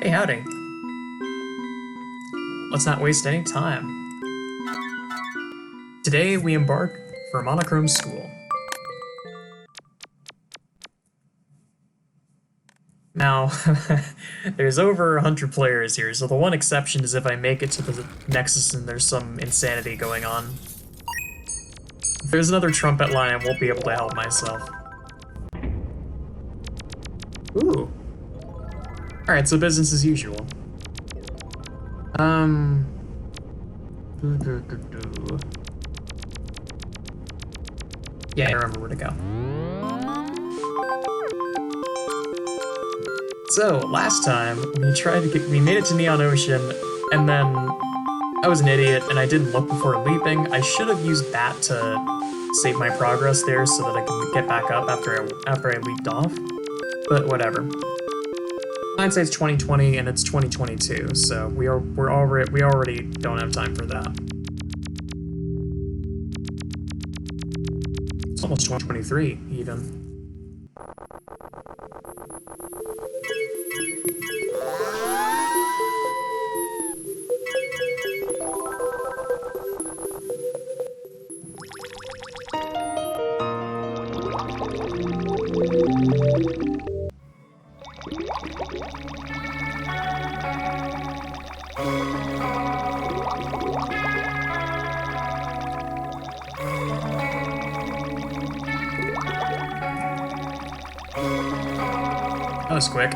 Hey, howdy. Let's not waste any time. Today we embark for Monochrome School. Now, there's over 100 players here, so the one exception is if I make it to the Nexus and there's some insanity going on. If there's another trumpet line, I won't be able to help myself. Ooh. Alright, so business as usual. Yeah, I remember where to go. So, last time, we made it to Neon Ocean, and then I was an idiot, and I didn't look before leaping. I should have used that to save my progress there so that I can get back up after I leaped off. But whatever. Hindsight's 2020 and it's 2022, so we already don't have time for that. It's almost 2023 even. That was quick.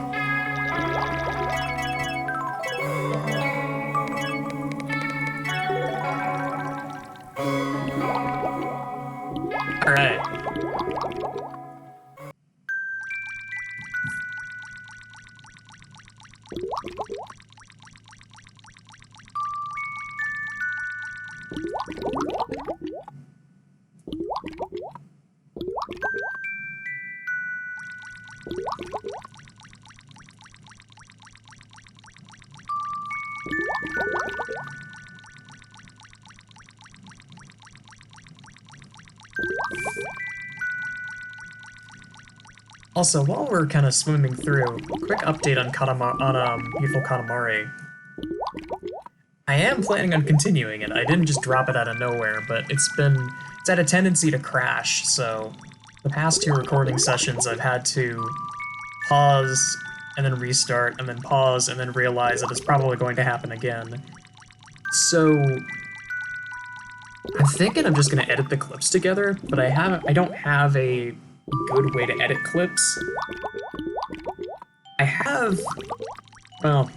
Alright. Also, while we're kind of swimming through, quick update on Beautiful Katamari. I am planning on continuing it. I didn't just drop it out of nowhere, but it's had a tendency to crash, so the past 2 recording sessions I've had to pause and then restart and then pause and then realize that it's probably going to happen again. So I'm thinking I'm just gonna edit the clips together, but I don't have a good way to edit clips. I have, well,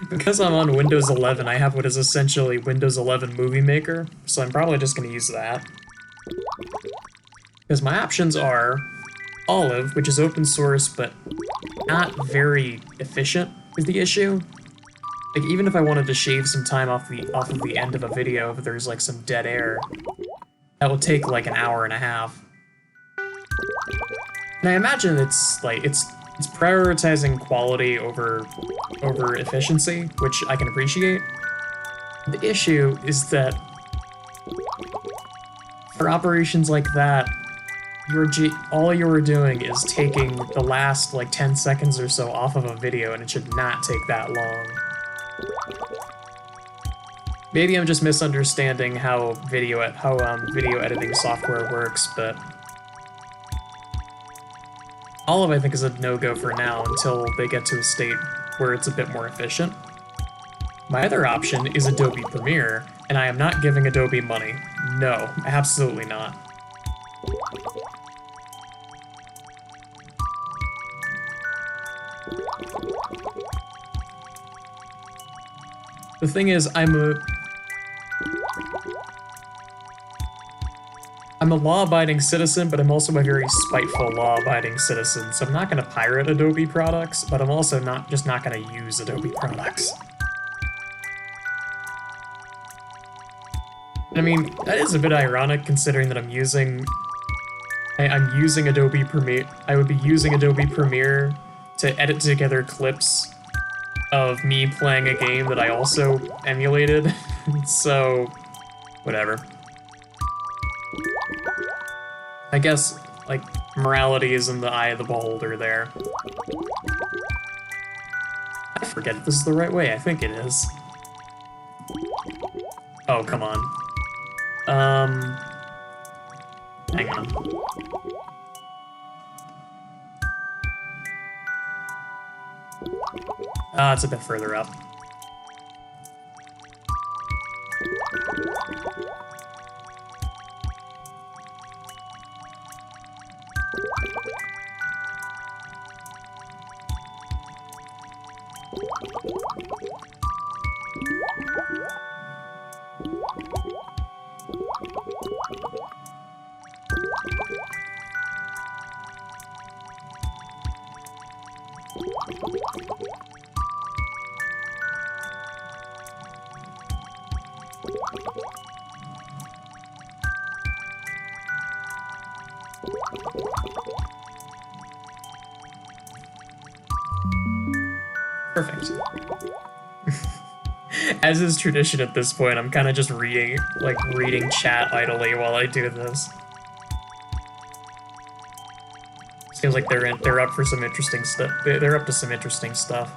because I'm on Windows 11, I have what is essentially Windows 11 Movie Maker, so I'm probably just going to use that. Because my options are Olive, which is open source, but not very efficient is the issue. Like, even if I wanted to shave some time off of the end of a video, if there's like some dead air, that will take like an hour and a half. And I imagine it's prioritizing quality over efficiency, which I can appreciate. The issue is that for operations like that, all you were doing is taking the last like 10 seconds or so off of a video, and it should not take that long. Maybe I'm just misunderstanding how video editing software works, but Olive I think is a no-go for now until they get to a state where it's a bit more efficient. My other option is Adobe Premiere, and I am not giving Adobe money. No, absolutely not. The thing is, I'm a law-abiding citizen, but I'm also a very spiteful law-abiding citizen, so I'm not going to pirate Adobe products, but I'm also not going to use Adobe products. I mean, that is a bit ironic considering that I'm using Adobe Premiere. I would be using Adobe Premiere to edit together clips of me playing a game that I also emulated, so whatever. I guess, like, Morality is in the eye of the beholder there. I forget if this is the right way. I think it is. Oh, come on. Hang on. Ah, it's a bit further up. Perfect. As is tradition at this point, I'm kind of just reading chat idly while I do this. Seems like they're up for some interesting stuff. They're up to some interesting stuff.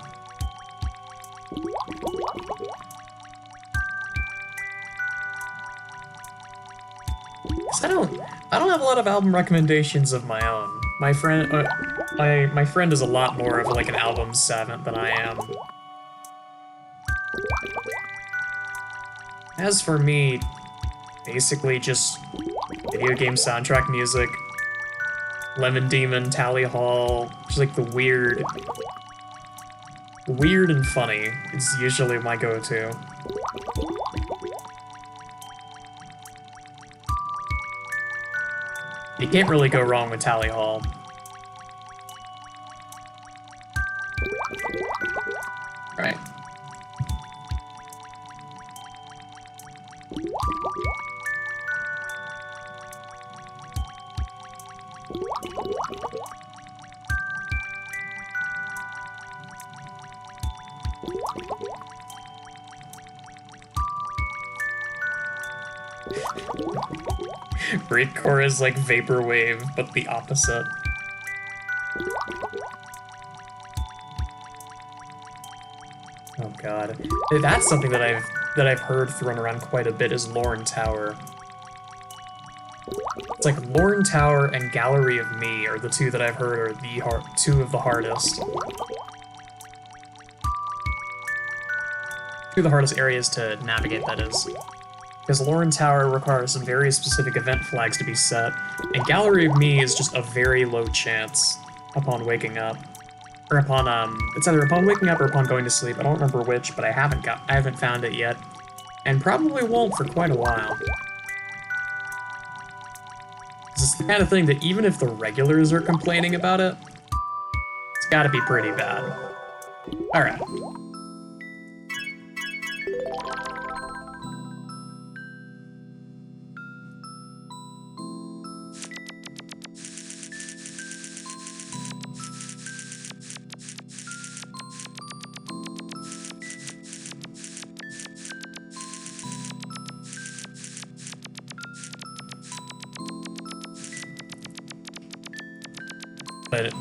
I don't have a lot of album recommendations of my own. My friend is a lot more of like an album savant than I am. As for me, basically just video game soundtrack music, Lemon Demon, Tally Hall, just like the weird and funny is usually my go-to. You can't really go wrong with Tally Hall. Right. Breakcore is like Vaporwave, but the opposite. Oh god. That's something that I've heard thrown around quite a bit is Lorne Tower. It's like Lorne Tower and Gallery of Me are the two that I've heard are two of the hardest. Two of the hardest areas to navigate, that is. Because Lorne Tower requires some very specific event flags to be set, and Gallery of Me is just a very low chance upon waking up. Or upon, it's either upon waking up or upon going to sleep. I don't remember which, but I haven't found it yet. And probably won't for quite a while. This is the kind of thing that even if the regulars are complaining about it, it's gotta be pretty bad. Alright. But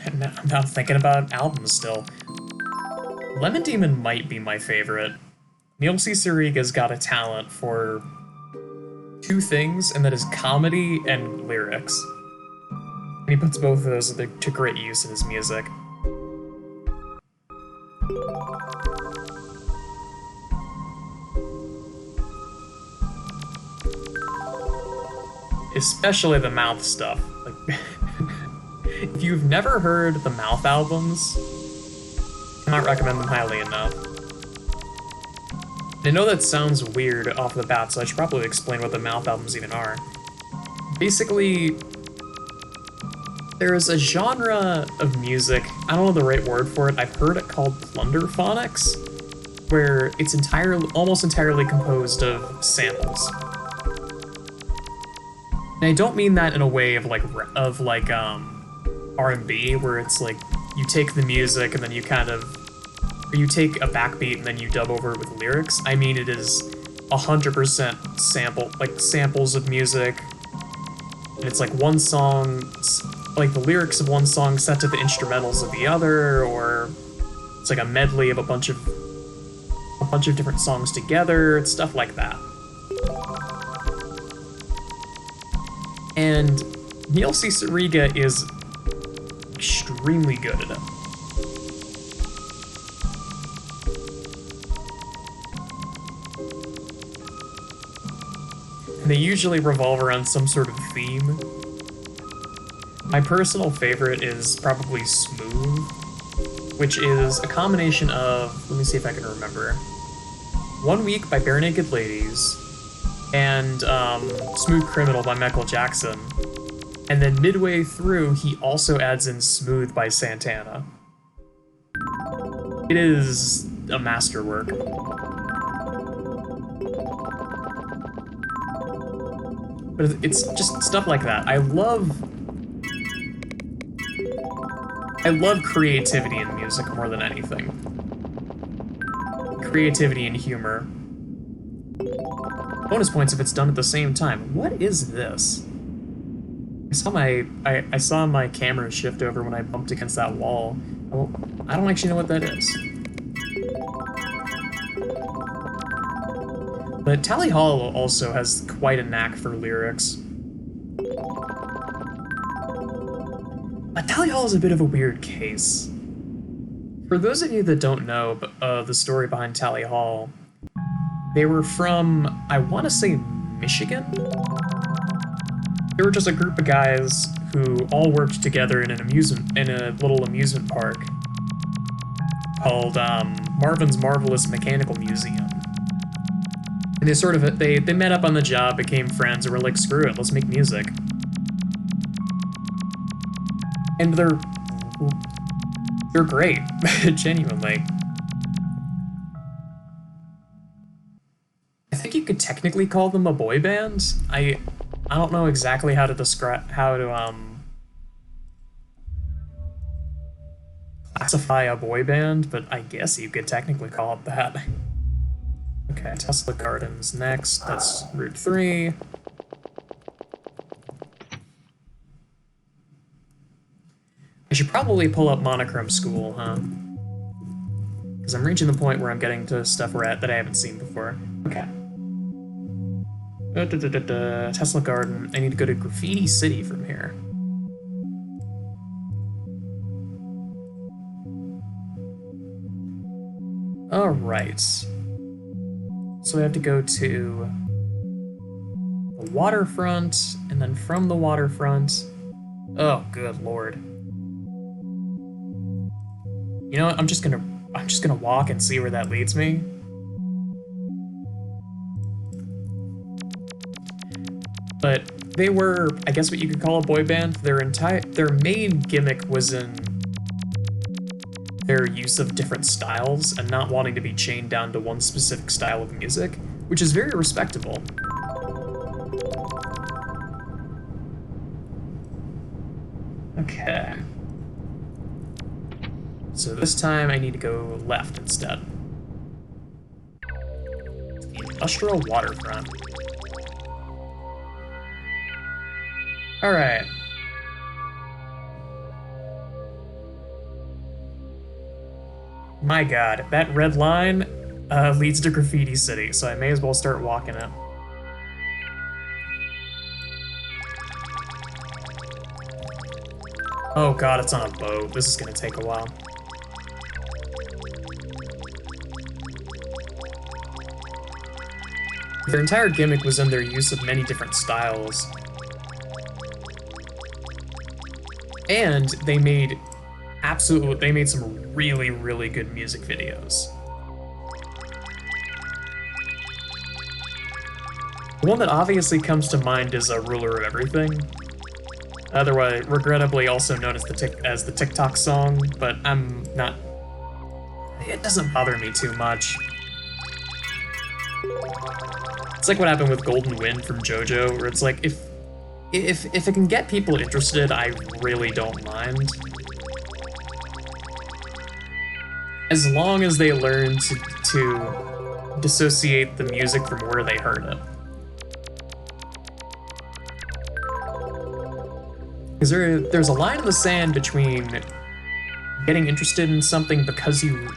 I'm now thinking about albums still. Lemon Demon might be my favorite. Neil C. Sariga's got a talent for two things, and that is comedy and lyrics. And he puts both of those to great use in his music. Especially the mouth stuff. Like, if you've never heard the Mouth albums, I cannot recommend them highly enough. And I know that sounds weird off the bat, so I should probably explain what the Mouth albums even are. Basically, there is a genre of music, I don't know the right word for it, I've heard it called plunderphonics, where it's almost entirely composed of samples. And I don't mean that in a way of R&B, where it's like you take the music and then you you take a backbeat and then you dub over it with lyrics. I mean, it is 100% samples of music, And it's like one song, like the lyrics of one song set to the instrumentals of the other, or it's like a medley of a bunch of different songs together. It's stuff like that. And Neil C. Sariga is extremely good at it. And they usually revolve around some sort of theme. My personal favorite is probably Smooth, which is a combination of, let me see if I can remember, 1 Week by Bare Naked Ladies, and Smooth Criminal by Michael Jackson. And then midway through, he also adds in Smooth by Santana. It is a masterwork. But it's just stuff like that. I love creativity in music more than anything. Creativity and humor. Bonus points if it's done at the same time. What is this? I saw my camera shift over when I bumped against that wall. I don't actually know what that is. But Tally Hall also has quite a knack for lyrics. But Tally Hall is a bit of a weird case. For those of you that don't know the story behind Tally Hall, they were from, I want to say, Michigan? They were just a group of guys who all worked together in a little amusement park called Marvin's Marvelous Mechanical Museum. And they met up on the job, became friends, and were like, screw it, let's make music. And they're great, genuinely. I think you could technically call them a boy band. I don't know exactly how to classify a boy band, but I guess you could technically call it that. Okay, Tesla Gardens next. That's Route 3. I should probably pull up Monochrome School, huh? Because I'm reaching the point where I'm getting to stuff that I haven't seen before. Okay. Tesla Garden. I need to go to Graffiti City from here. Alright. So I have to go to the waterfront, and then from the waterfront... Oh, good lord. You know what? I'm just gonna walk and see where that leads me. But they were, I guess, what you could call a boy band. Their main gimmick was in their use of different styles and not wanting to be chained down to one specific style of music, which is very respectable. Okay. So this time I need to go left instead. The Industrial Waterfront. Alright. My god, that red line leads to Graffiti City, so I may as well start walking it. Oh god, it's on a boat. This is gonna take a while. Their entire gimmick was in their use of many different styles. And they made some really, really good music videos. The one that obviously comes to mind is a Ruler of Everything. Otherwise, regrettably also known as the TikTok song, but I'm not... It doesn't bother me too much. It's like what happened with Golden Wind from JoJo, where it's like, if it can get people interested, I really don't mind. As long as they learn to dissociate the music from where they heard it. Because there's a line in the sand between getting interested in something because you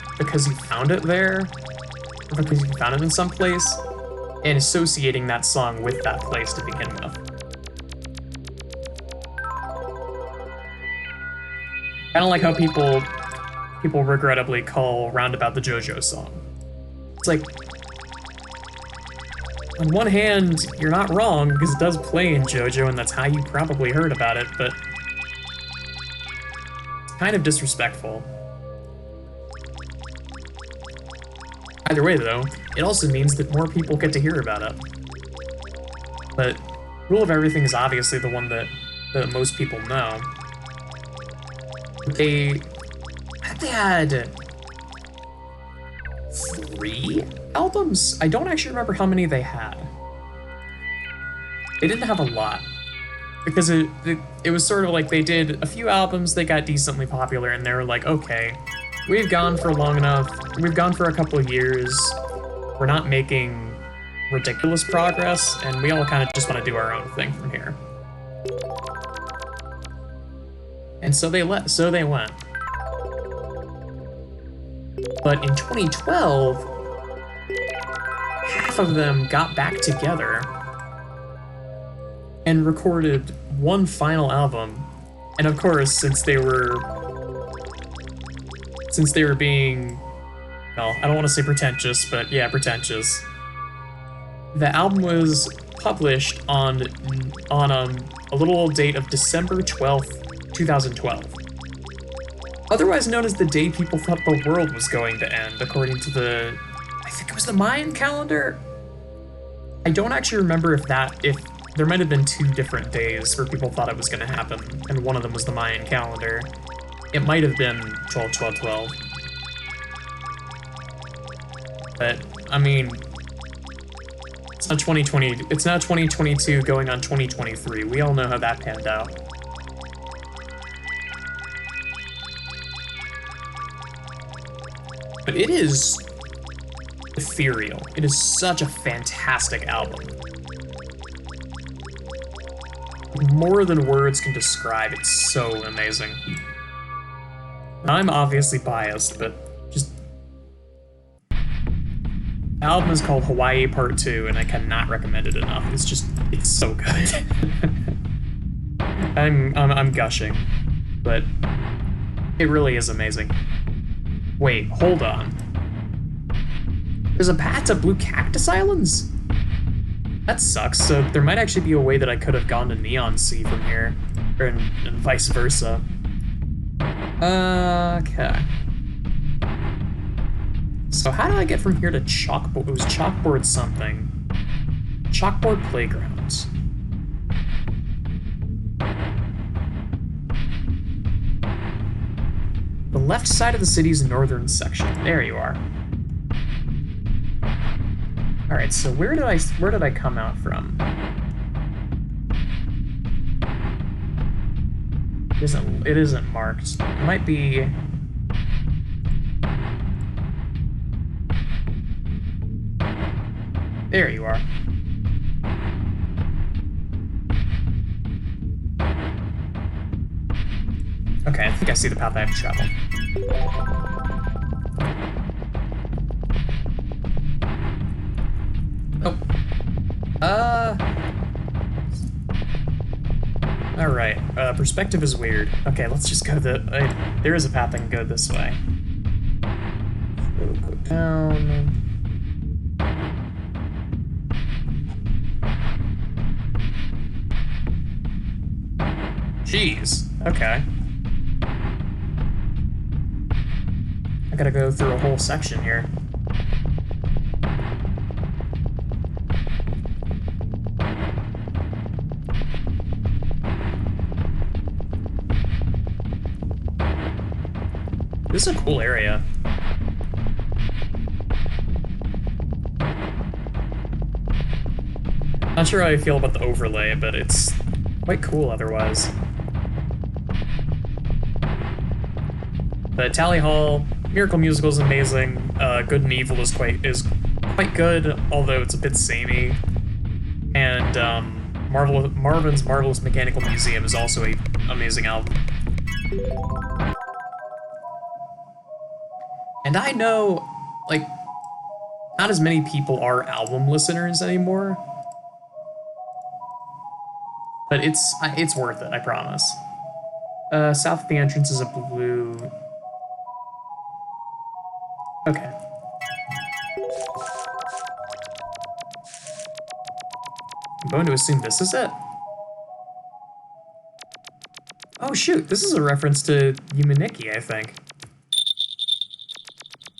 found it there, or because you found it in some place, and associating that song with that place to begin with. Kind of like how people regrettably call Roundabout the JoJo song. It's like, on one hand, you're not wrong, because it does play in JoJo, and that's how you probably heard about it, but it's kind of disrespectful. Either way, though, it also means that more people get to hear about it. But Rule of Everything is obviously the one that most people know. They had 3 albums? I don't actually remember how many they had. They didn't have a lot. Because it was sort of like they did a few albums, they got decently popular, and they were like, okay, we've gone for long enough, we've gone for a couple of years, we're not making ridiculous progress, and we all kind of just want to do our own thing from here. And so they went. But in 2012, half of them got back together and recorded one final album. And of course, since they were being, well, I don't want to say pretentious, but yeah, pretentious. The album was published on a little old date of December 12th, 2012. Otherwise known as the day people thought the world was going to end, according to I think it was the Mayan calendar? I don't actually remember if there might have been 2 different days where people thought it was going to happen, and one of them was the Mayan calendar. It might have been 12/12/12. But, I mean, it's now 2022 going on 2023. We all know how that panned out. But it is ethereal. It is such a fantastic album. More than words can describe. It's so amazing. I'm obviously biased, but just... The album is called Hawaii Part 2, and I cannot recommend it enough. It's so good. I'm gushing, but it really is amazing. Wait, hold on. There's a path to Blue Cactus Islands? That sucks, so there might actually be a way that I could have gone to Neon Sea from here, and vice versa. Okay. So how do I get from here to Chalkboard? It was Chalkboard something. Chalkboard Playgrounds. The left side of the city's northern section. There you are. All right, so where did I come out from? It isn't marked. It might be. There you are. Okay, I think I see the path I have to travel. Oh. Alright, perspective is weird. Okay, let's just go there is a path that can go this way. So we'll go down. Jeez, okay. I gotta go through a whole section here. This is a cool area. Not sure how I feel about the overlay, but it's quite cool otherwise. The Tally Hall, Miracle Musical is amazing. Good and Evil is quite good, although it's a bit samey. And Marvin's Marvelous Mechanical Museum is also a amazing album. And I know, like, not as many people are album listeners anymore, but it's worth it, I promise. South of the entrance is a blue... Okay. I'm going to assume this is it. Oh shoot, this is a reference to Yume, I think.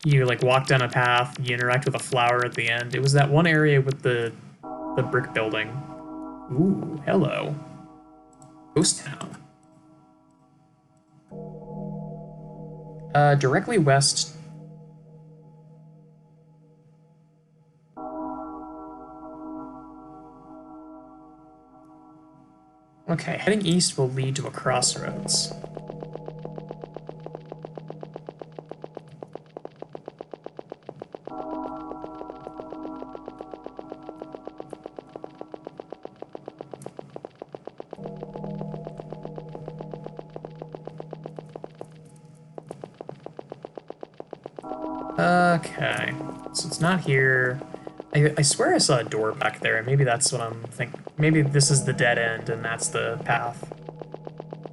You like walk down a path, you interact with a flower at the end. It was that one area with the brick building. Ooh, hello. Ghost Town. Directly west. Okay, heading east will lead to a crossroads. Okay, so it's not here. I swear I saw a door back there. Maybe that's what I'm thinking. Maybe this is the dead end and that's the path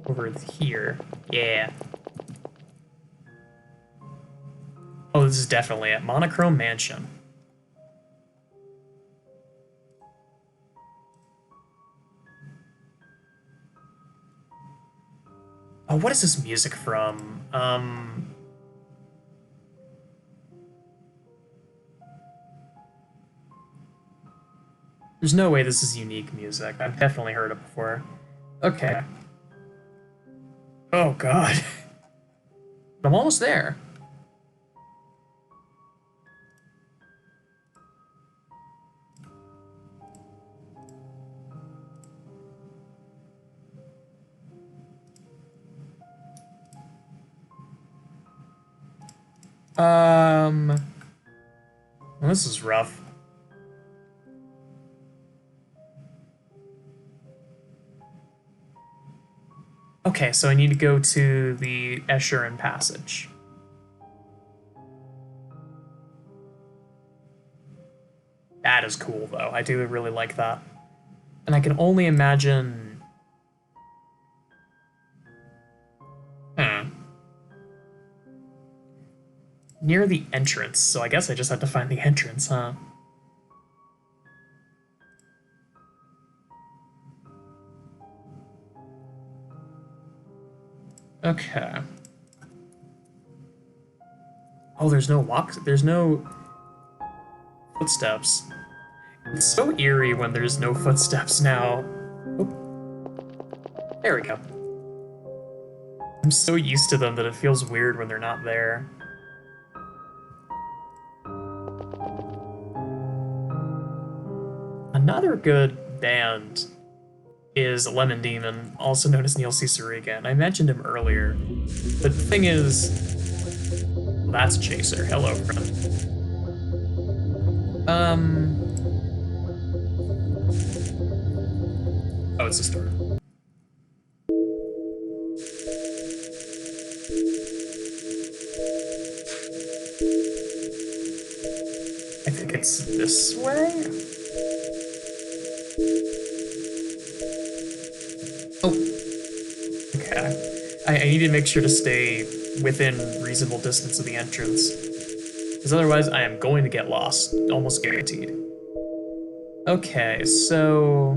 over here. Yeah. Oh, this is definitely it. Monochrome Mansion. Oh, what is this music from? There's no way this is unique music. I've definitely heard it before. Okay. Oh god. I'm almost there. Well, this is rough. Okay, so I need to go to the Escheryn Passage. That is cool, though. I do really like that. And I can only imagine... Near the entrance, so I guess I just have to find the entrance, huh? Okay. Oh, there's no footsteps. It's so eerie when there's no footsteps now. Oh. There we go. I'm so used to them that it feels weird when they're not there. Another good band is Lemon Demon, also known as Neil Cicerega, and I mentioned him earlier. But the thing is... Well, that's Chaser. Hello, friend. Oh, it's a store. I think it's this way? Oh. Okay. I need to make sure to stay within reasonable distance of the entrance. Because otherwise I am going to get lost. Almost guaranteed. Okay, so...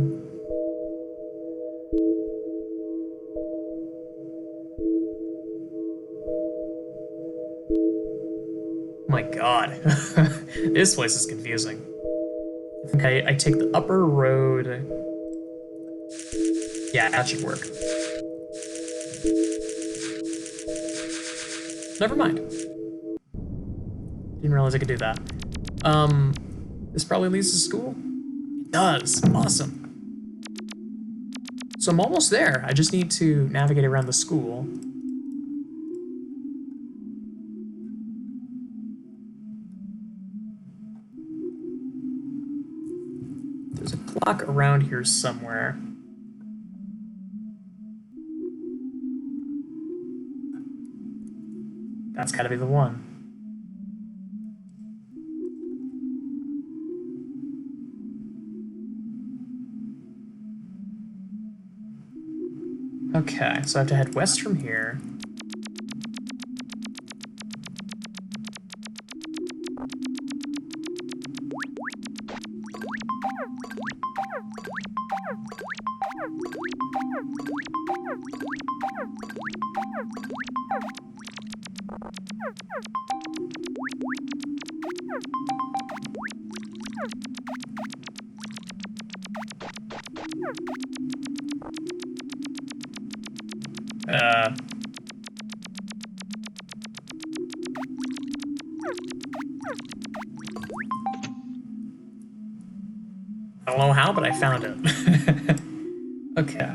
Oh my god. This place is confusing. I think I take the upper road... Yeah, that should work. Never mind. Didn't realize I could do that. This probably leads to school? It does. Awesome. So I'm almost there. I just need to navigate around the school. There's a clock around here somewhere. That's gotta be the one. Okay, so I have to head west from here. I don't know how, but I found it. Okay.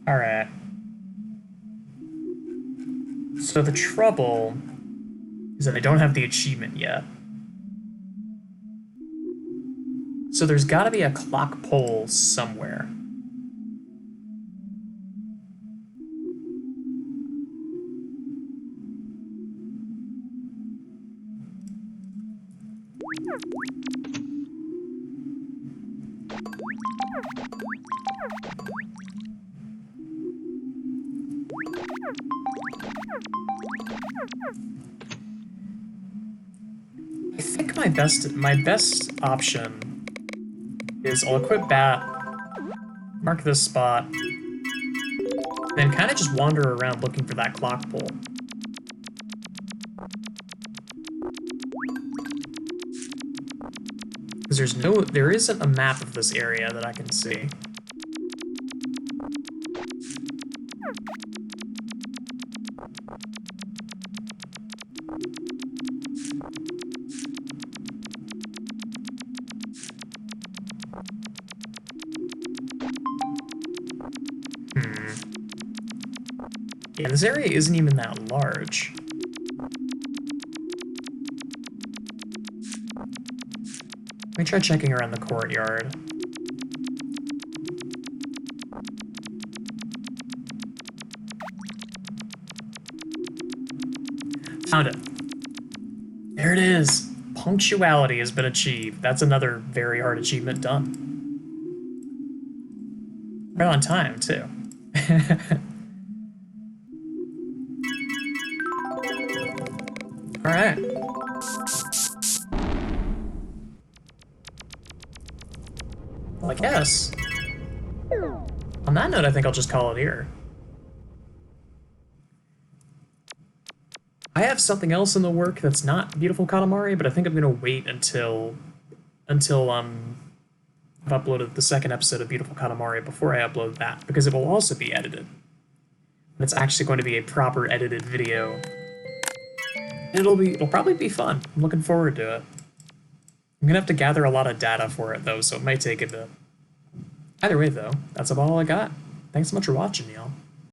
Alright. So the trouble is that I don't have the achievement yet. So there's gotta be a clock pole somewhere. I think my best option is I'll equip Bat, mark this spot, then kind of just wander around looking for that clock pole. Because there isn't a map of this area that I can see. Yeah, this area isn't even that large. Let me try checking around the courtyard. Found it. There it is. Punctuality has been achieved. That's another very hard achievement done. Right on time, too. Alright. Well, I guess. On that note, I think I'll just call it here. I have something else in the work that's not Beautiful Katamari, but I think I'm gonna wait until I've uploaded the second episode of Beautiful Katamari before I upload that, because it will also be edited. And it's actually going to be a proper edited video. It'll probably be fun. I'm looking forward to it. I'm gonna have to gather a lot of data for it though, so it might take a bit. Either way though, that's about all I got. Thanks so much for watching, y'all.